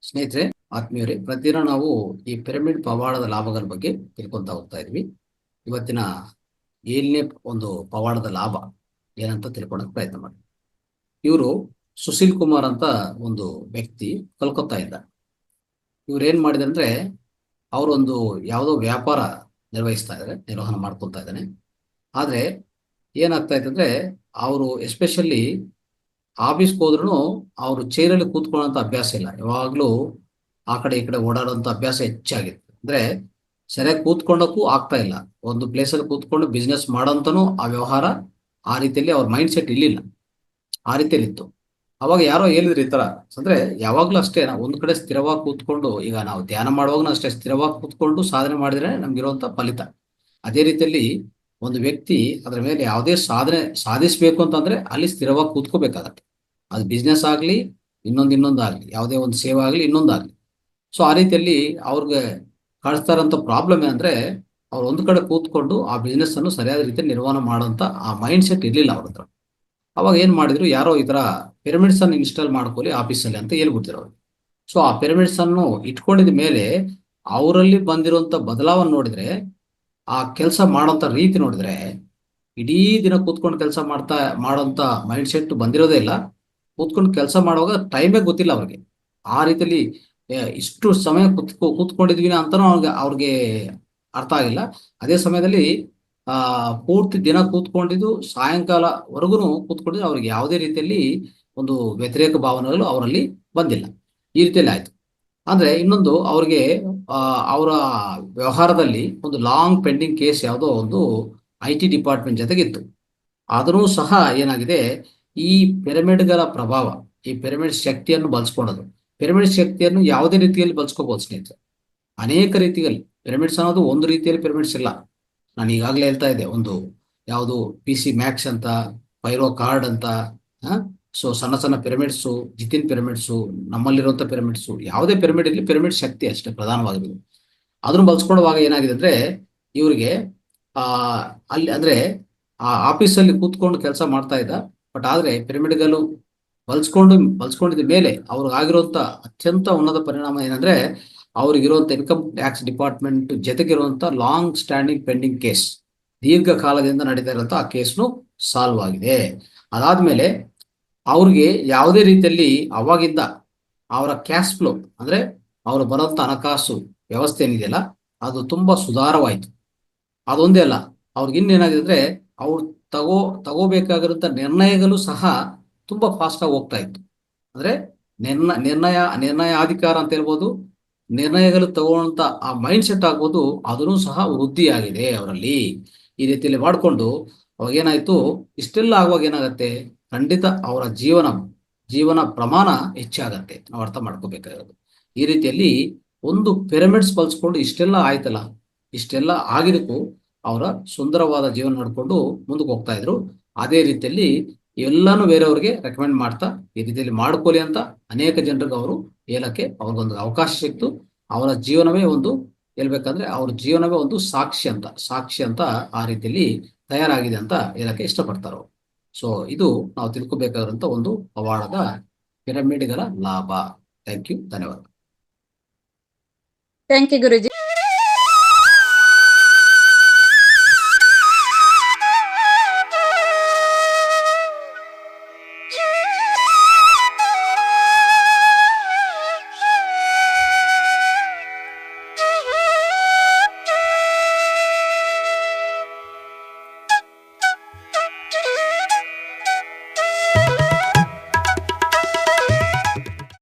ಸ್ನೇಹಿತರೆ, ಆತ್ಮೀಯರೇ, ಪ್ರತಿದಿನ ನಾವು ಈ ಪಿರಮಿಡ್ ಪವಾಡದ ಲಾಭಗಳ ಬಗ್ಗೆ ತಿಳ್ಕೊಂತ ಹೋಗ್ತಾ ಇದ್ವಿ. ಇವತ್ತಿನ 7ನೇ ಒಂದು ಪವಾಡದ ಲಾಭ ಏನಂತ ತಿಳ್ಕೊಳಕ್ ಪ್ರಯತ್ನ ಮಾಡಿ. ಇವರು ಸುಶೀಲ್ ಕುಮಾರ್ ಅಂತ ಒಂದು ವ್ಯಕ್ತಿ ಕಲ್ಕತ್ತಾ ಇದ್ದ. ಇವ್ರು ಏನ್ ಮಾಡಿದ್ರೆ ಅಂದ್ರೆ, ಅವರೊಂದು ಯಾವುದೋ ವ್ಯಾಪಾರ ನಿರ್ವಹಣೆ ಮಾಡ್ಕೊಳ್ತಾ ಇದ್ದಾನೆ. ಆದ್ರೆ ಏನಾಗ್ತಾ ಇತ್ತಂದ್ರೆ, ಅವರು ಎಸ್ಪೆಷಲಿ ಆಫೀಸ್ಗೆ ಹೋದ್ರೂ ಅವರು ಚೇರಲ್ಲಿ ಕೂತ್ಕೊಳ್ಳೋಂಥ ಅಭ್ಯಾಸ ಇಲ್ಲ. ಯಾವಾಗಲೂ ಆ ಕಡೆ ಈ ಕಡೆ ಓಡಾಡುವಂಥ ಅಭ್ಯಾಸ ಹೆಚ್ಚಾಗಿತ್ತು. ಅಂದ್ರೆ ಸರಿಯಾಗಿ ಕೂತ್ಕೊಳ್ಳೋಕ್ಕೂ ಆಗ್ತಾ ಇಲ್ಲ. ಒಂದು ಪ್ಲೇಸಲ್ಲಿ ಕೂತ್ಕೊಂಡು ಬಿಸ್ನೆಸ್ ಮಾಡೋಂತನೂ ಆ ವ್ಯವಹಾರ ಆ ರೀತಿಯಲ್ಲಿ ಅವ್ರ ಮೈಂಡ್ ಸೆಟ್ ಇರಲಿಲ್ಲ. ಆ ರೀತಿಯಲ್ಲಿ ಇತ್ತು. ಅವಾಗ ಯಾರೋ ಹೇಳಿದ್ರು ಈ ಥರ, ಅಂದ್ರೆ ಯಾವಾಗಲೂ ಅಷ್ಟೇ, ನಾವು ಒಂದು ಕಡೆ ಸ್ಥಿರವಾಗಿ ಕೂತ್ಕೊಂಡು, ಈಗ ನಾವು ಧ್ಯಾನ ಮಾಡುವಾಗನೂ ಅಷ್ಟೇ ಸ್ಥಿರವಾಗಿ ಕೂತ್ಕೊಂಡು ಸಾಧನೆ ಮಾಡಿದ್ರೆ ನಮ್ಗಿರುವಂಥ ಫಲಿತ. ಅದೇ ರೀತಿಯಲ್ಲಿ ಒಂದು ವ್ಯಕ್ತಿ ಅದರ ಮೇಲೆ ಯಾವುದೇ ಸಾಧನೆ ಸಾಧಿಸಬೇಕು ಅಂತಂದ್ರೆ ಅಲ್ಲಿ ಸ್ಥಿರವಾಗಿ ಕೂತ್ಕೋಬೇಕಾಗತ್ತೆ. ಅದು ಬಿಸ್ನೆಸ್ ಆಗಲಿ, ಇನ್ನೊಂದಾಗಲಿ, ಯಾವುದೇ ಒಂದು ಸೇವೆ ಆಗಲಿ, ಇನ್ನೊಂದಾಗಲಿ. ಸೊ ಆ ರೀತಿಯಲ್ಲಿ ಅವ್ರಿಗೆ ಕಾಣಿಸ್ತಾ ಇರೋಂಥ ಪ್ರಾಬ್ಲಮ್ ಏನಂದ್ರೆ, ಅವ್ರು ಒಂದು ಕಡೆ ಕೂತ್ಕೊಂಡು ಆ ಬಿಸ್ನೆಸ್ ಅನ್ನು ಸರಿಯಾದ ರೀತಿಯಲ್ಲಿ ನಿರ್ವಹಣೆ ಮಾಡೋಂಥ ಆ ಮೈಂಡ್ ಸೆಟ್ ಇರಲಿಲ್ಲ ಅವ್ರ ಹತ್ರ. ಅವಾಗ ಏನ್ ಮಾಡಿದ್ರು, ಯಾರೋ ಈ ತರ ಪಿರಮಿಡ್ಸ್ ಅನ್ನು ಇನ್ಸ್ಟಾಲ್ ಮಾಡ್ಕೊಳ್ಳಿ ಆಫೀಸಲ್ಲಿ ಅಂತ ಹೇಳ್ಬಿಡ್ತಿರೋ ಅವ್ರು. ಸೊ ಆ ಪಿರಮಿಡ್ಸ್ ಅನ್ನು ಇಟ್ಕೊಂಡಿದ ಮೇಲೆ ಅವರಲ್ಲಿ ಬಂದಿರುವಂತ ಬದಲಾವಣೆ ನೋಡಿದ್ರೆ, ಆ ಕೆಲಸ ಮಾಡೋಂಥ ರೀತಿ ನೋಡಿದ್ರೆ, ಇಡೀ ದಿನ ಕೂತ್ಕೊಂಡು ಕೆಲಸ ಮಾಡೋಂಥ ಮೈಂಡ್ ಸೆಟ್ ಬಂದಿರೋದೇ ಇಲ್ಲ. ಕೂತ್ಕೊಂಡು ಕೆಲಸ ಮಾಡುವಾಗ ಟೈಮೇ ಗೊತ್ತಿಲ್ಲ ಅವ್ರಿಗೆ. ಆ ರೀತಿಯಲ್ಲಿ ಇಷ್ಟು ಸಮಯ ಕೂತ್ಕೊಂಡಿದ್ವಿ ಅಂತಾನು ಅವ್ರಿಗೆ ಅರ್ಥ ಆಗಿಲ್ಲ. ಅದೇ ಸಮಯದಲ್ಲಿ ಪೂರ್ತಿ ದಿನ ಕೂತ್ಕೊಂಡಿದ್ದು ಸಾಯಂಕಾಲವರೆಗೂ ಕೂತ್ಕೊಂಡಿದ್ದು ಅವ್ರಿಗೆ ಯಾವುದೇ ರೀತಿಯಲ್ಲಿ ಒಂದು ವ್ಯತಿರೇಕ ಭಾವನೆಗಳು ಅವರಲ್ಲಿ ಬಂದಿಲ್ಲ. ಈ ರೀತಿಯಲ್ಲಿ ಆಯ್ತು. ಅಂದ್ರೆ ಇನ್ನೊಂದು ಅವ್ರಿಗೆ ಅವರ ವ್ಯವಹಾರದಲ್ಲಿ ಒಂದು ಲಾಂಗ್ ಪೆಂಡಿಂಗ್ ಕೇಸ್ ಯಾವುದೋ ಒಂದು IT ಡಿಪಾರ್ಟ್ಮೆಂಟ್ ಜೊತೆಗಿತ್ತು. ಆದರೂ ಸಹ ಏನಾಗಿದೆ, ಈ ಪಿರಮಿಡ್ಗಳ ಪ್ರಭಾವ, ಈ ಪಿರಮಿಡ್ ಶಕ್ತಿಯನ್ನು ಬಳಸ್ಕೊಳ್ಳೋದು, ಪಿರಮಿಡ್ ಶಕ್ತಿಯನ್ನು ಯಾವುದೇ ರೀತಿಯಲ್ಲಿ ಬಳಸ್ಕೋಬಹುದು ಸ್ನೇಹಿತರೆ. ಅನೇಕ ರೀತಿಯಲ್ಲಿ ಪಿರಮಿಡ್ಸ್ ಅನ್ನೋದು ಒಂದು ರೀತಿಯಲ್ಲಿ ಪಿರಮಿಡ್ಸ್ ಇಲ್ಲ. ನಾನು ಈಗಾಗಲೇ ಹೇಳ್ತಾ ಇದ್ದೆ, ಒಂದು ಯಾವುದು PC ಮ್ಯಾಕ್ಸ್ ಅಂತ, ಪೈರೋ ಕಾರ್ಡ್ ಅಂತ. ಸೊ ಸಣ್ಣ ಸಣ್ಣ ಪಿರಮಿಡ್ಸು, ಜಿತಿನ್ ಪಿರಮಿಡ್ಸು, ನಮ್ಮಲ್ಲಿರುವಂಥ ಪಿರಮಿಡ್ಸು, ಯಾವುದೇ ಪಿರಮಿಡ್ ಇಲ್ಲಿ ಪಿರಮಿಡ್ ಶಕ್ತಿ ಅಷ್ಟೇ ಪ್ರಧಾನವಾಗಿರೋದು. ಅದನ್ನು ಬಳಸ್ಕೊಳ್ಳುವಾಗ ಏನಾಗಿದೆ ಅಂದ್ರೆ, ಇವರಿಗೆ ಆ ಅಲ್ಲಿ ಅಂದ್ರೆ ಆ ಆಫೀಸಲ್ಲಿ ಕೂತ್ಕೊಂಡು ಕೆಲಸ ಮಾಡ್ತಾ ಇದ್ದ. ಬಟ್ ಆದ್ರೆ ಪಿರಮಿಡ್ಗಳು ಬಳಸ್ಕೊಂಡಿದ ಮೇಲೆ ಅವ್ರಿಗಾಗಿರುವಂತ ಅತ್ಯಂತ ಉನ್ನತ ಪರಿಣಾಮ ಏನಂದ್ರೆ, ಅವ್ರಿಗಿರುವಂತ ಇನ್ಕಮ್ ಟ್ಯಾಕ್ಸ್ ಡಿಪಾರ್ಟ್ಮೆಂಟ್ ಜೊತೆಗಿರುವಂತ ಲಾಂಗ್ ಸ್ಟ್ಯಾಂಡಿಂಗ್ ಪೆಂಡಿಂಗ್ ಕೇಸ್, ದೀರ್ಘಕಾಲದಿಂದ ನಡೀತಾ ಇರುವಂತ ಆ ಕೇಸ್ನು ಸಾಲ್ವ್ ಆಗಿದೆ. ಅದಾದ್ಮೇಲೆ ಅವ್ರಿಗೆ ಯಾವುದೇ ರೀತಿಯಲ್ಲಿ ಅವಾಗಿಂದ ಅವರ ಕ್ಯಾಶ್ ಫ್ಲೋ, ಅಂದ್ರೆ ಅವರು ಬರುವಂತ ಹಣಕಾಸು ವ್ಯವಸ್ಥೆ ಏನಿದೆಯಲ್ಲ, ಅದು ತುಂಬಾ ಸುಧಾರವಾಯಿತು. ಅದೊಂದೇ ಅಲ್ಲ, ಅವ್ರಿಗೆ ಇನ್ನೇನಾಗಿದೆ ಅಂದ್ರೆ, ಅವ್ರು ತಗೋಬೇಕಾಗಿರುವಂತ ನಿರ್ಣಯಗಳು ಸಹ ತುಂಬಾ ಫಾಸ್ಟ್ ಆಗಿ ಹೋಗ್ತಾ ಇತ್ತು. ಅಂದ್ರೆ ನಿರ್ಣಯಾಧಿಕಾರ ಅಂತ ಹೇಳ್ಬೋದು, ನಿರ್ಣಯಗಳು ತಗೊಳ್ಳೋಂತ ಆ ಮೈಂಡ್ ಸೆಟ್ ಆಗ್ಬೋದು, ಅದನ್ನು ಸಹ ವೃದ್ಧಿಯಾಗಿದೆ ಅವರಲ್ಲಿ. ಈ ರೀತಿಯಲ್ಲಿ ಮಾಡಿಕೊಂಡು ಅವಾಗ ಏನಾಯ್ತು, ಇಷ್ಟೆಲ್ಲ ಆಗುವಾಗ ಏನಾಗತ್ತೆ, ಖಂಡಿತ ಅವರ ಜೀವನ ಪ್ರಮಾಣ ಹೆಚ್ಚಾಗತ್ತೆ. ನಾವು ಅರ್ಥ ಮಾಡ್ಕೋಬೇಕಾಗಿರೋದು ಈ ರೀತಿಯಲ್ಲಿ. ಒಂದು ಪಿರಮಿಡ್ಸ್ ಬಳಸ್ಕೊಂಡು ಇಷ್ಟೆಲ್ಲ ಆಯ್ತಲ್ಲ, ಇಷ್ಟೆಲ್ಲ ಆಗಿದಕ್ಕೂ ಅವರ ಸುಂದರವಾದ ಜೀವನ ನಡ್ಕೊಂಡು ಮುಂದಕ್ಕೆ ಹೋಗ್ತಾ ಇದ್ರು. ಅದೇ ರೀತಿಯಲ್ಲಿ ಎಲ್ಲಾನು ಬೇರೆಯವ್ರಿಗೆ ರೆಕಮೆಂಡ್ ಮಾಡ್ತಾ ಈ ರೀತಿಯಲ್ಲಿ ಮಾಡ್ಕೊಳ್ಳಿ ಅಂತ ಅನೇಕ ಜನರಿಗೆ ಅವರು ಹೇಳಕ್ಕೆ ಅವ್ರಿಗೊಂದು ಅವಕಾಶ ಸಿಕ್ತು. ಅವರ ಜೀವನವೇ ಒಂದು, ಹೇಳ್ಬೇಕಂದ್ರೆ ಅವ್ರ ಜೀವನವೇ ಒಂದು ಸಾಕ್ಷಿ ಅಂತ ಆ ರೀತಿಯಲ್ಲಿ ತಯಾರಾಗಿದೆ ಅಂತ ಹೇಳಕ್ಕೆ ಇಷ್ಟಪಡ್ತಾರೆ ಅವರು. ಸೊ ಇದು ನಾವು ತಿಳ್ಕೊಬೇಕಾಗಿರುವಂತ ಒಂದು ಪವಾಡದ ಪಿರಮಿಡ್ಗಳ ಲಾಭ. ಥ್ಯಾಂಕ್ ಯು, ಧನ್ಯವಾದ. Thank you Guruji.